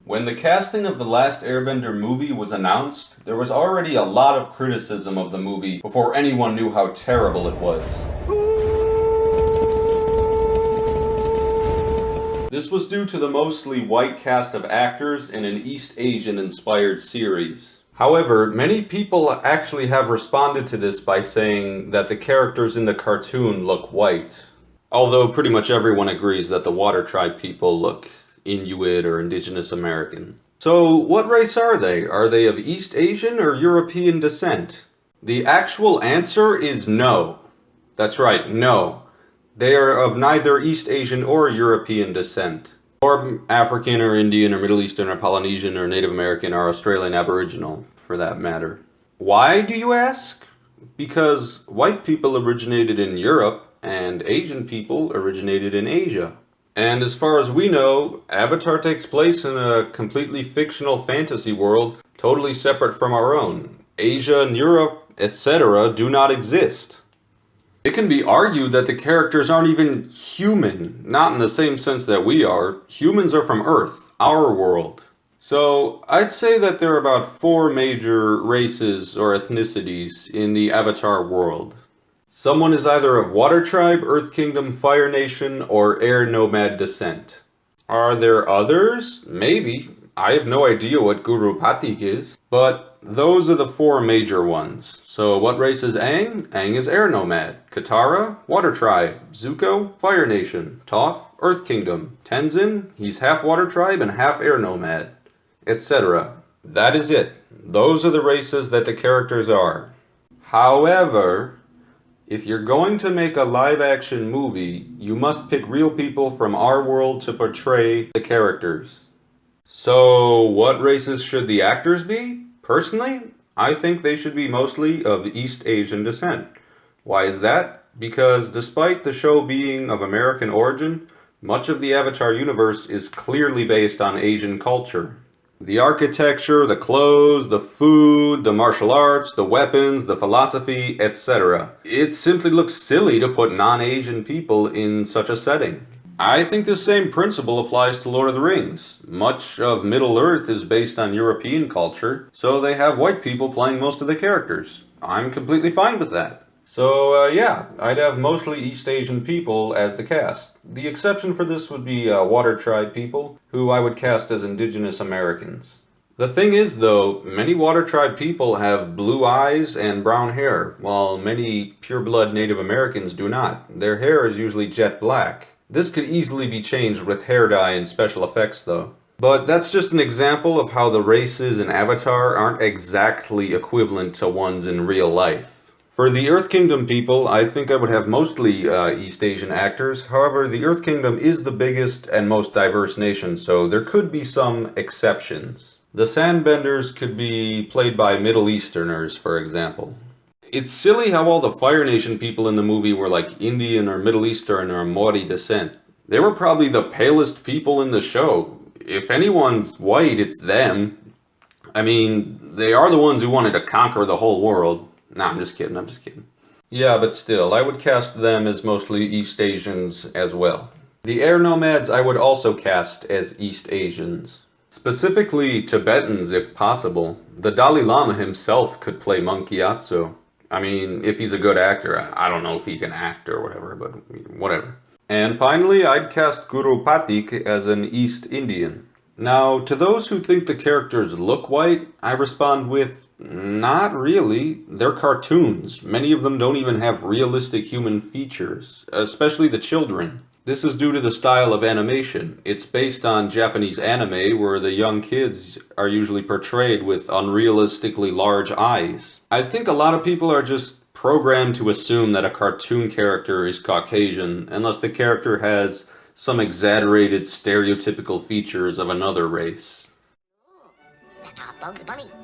When the casting of The Last Airbender movie was announced, there was already a lot of criticism of the movie before anyone knew how terrible it was. This was due to the mostly white cast of actors in an East Asian-inspired series. However, many people actually have responded to this by saying that the characters in the cartoon look white. Although pretty much everyone agrees that the Water Tribe people look Inuit or Indigenous American. So, what race are they? Are they of East Asian or European descent? The actual answer is no. That's right, no. They are of neither East Asian or European descent. Or African or Indian or Middle Eastern or Polynesian or Native American or Australian Aboriginal, for that matter. Why, do you ask? Because white people originated in Europe and Asian people originated in Asia. And as far as we know, Avatar takes place in a completely fictional fantasy world, totally separate from our own. Asia and Europe, etc. do not exist. It can be argued that the characters aren't even human, not in the same sense that we are. Humans are from Earth, our world. So, I'd say that there are about 4 major races or ethnicities in the Avatar world. Someone is either of Water Tribe, Earth Kingdom, Fire Nation, or Air Nomad descent. Are there others? Maybe. I have no idea what Guru Patik is. But those are the 4 major ones. So what race is Aang? Aang is Air Nomad. Katara, Water Tribe. Zuko, Fire Nation. Toph, Earth Kingdom. Tenzin, he's half Water Tribe and half Air Nomad. Etc. That is it. Those are the races that the characters are. However, if you're going to make a live-action movie, you must pick real people from our world to portray the characters. So, what races should the actors be? Personally, I think they should be mostly of East Asian descent. Why is that? Because despite the show being of American origin, much of the Avatar universe is clearly based on Asian culture. The architecture, the clothes, the food, the martial arts, the weapons, the philosophy, etc. It simply looks silly to put non-Asian people in such a setting. I think the same principle applies to Lord of the Rings. Much of Middle-earth is based on European culture, so they have white people playing most of the characters. I'm completely fine with that. So, yeah, I'd have mostly East Asian people as the cast. The exception for this would be Water Tribe people, who I would cast as Indigenous Americans. The thing is, though, many Water Tribe people have blue eyes and brown hair, while many pure-blood Native Americans do not. Their hair is usually jet black. This could easily be changed with hair dye and special effects, though. But that's just an example of how the races in Avatar aren't exactly equivalent to ones in real life. For the Earth Kingdom people, I think I would have mostly East Asian actors. However, the Earth Kingdom is the biggest and most diverse nation, so there could be some exceptions. The Sandbenders could be played by Middle Easterners, for example. It's silly how all the Fire Nation people in the movie were like Indian or Middle Eastern or Maori descent. They were probably the palest people in the show. If anyone's white, it's them. I mean, they are the ones who wanted to conquer the whole world. Nah, I'm just kidding. Yeah, but still, I would cast them as mostly East Asians as well. The Air Nomads I would also cast as East Asians. Specifically Tibetans, if possible. The Dalai Lama himself could play Monk Gyatso. I mean, if he's a good actor. I don't know if he can act or whatever, but whatever. And finally, I'd cast Guru Patik as an East Indian. Now, to those who think the characters look white, I respond with, not really. They're cartoons. Many of them don't even have realistic human features, especially the children. This is due to the style of animation. It's based on Japanese anime where the young kids are usually portrayed with unrealistically large eyes. I think a lot of people are just programmed to assume that a cartoon character is Caucasian unless the character has some exaggerated stereotypical features of another race.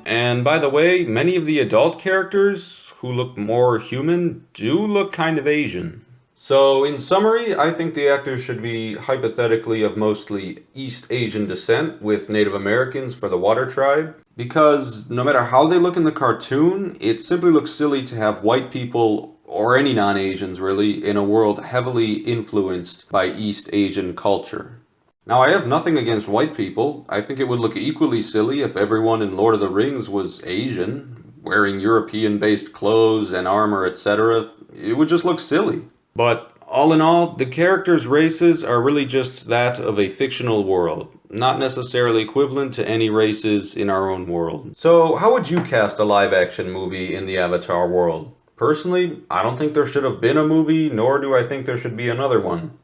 And by the way, many of the adult characters who look more human do look kind of Asian. So in summary, I think the actors should be hypothetically of mostly East Asian descent with Native Americans for the Water Tribe, because no matter how they look in the cartoon, it simply looks silly to have white people or any non-Asians really, in a world heavily influenced by East Asian culture. Now, I have nothing against white people. I think it would look equally silly if everyone in Lord of the Rings was Asian, wearing European-based clothes and armor, etc. It would just look silly. But all in all, the characters' races are really just that of a fictional world, not necessarily equivalent to any races in our own world. So, how would you cast a live-action movie in the Avatar world? Personally, I don't think there should have been a movie, nor do I think there should be another one.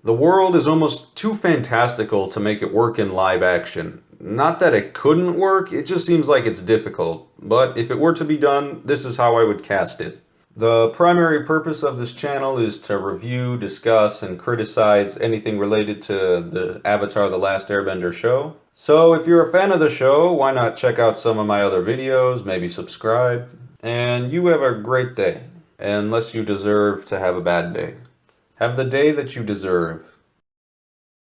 The world is almost too fantastical to make it work in live action. Not that it couldn't work, it just seems like it's difficult. But if it were to be done, this is how I would cast it. The primary purpose of this channel is to review, discuss, and criticize anything related to the Avatar The Last Airbender show. So if you're a fan of the show, why not check out some of my other videos, maybe subscribe. And you have a great day, unless you deserve to have a bad day. Have the day that you deserve.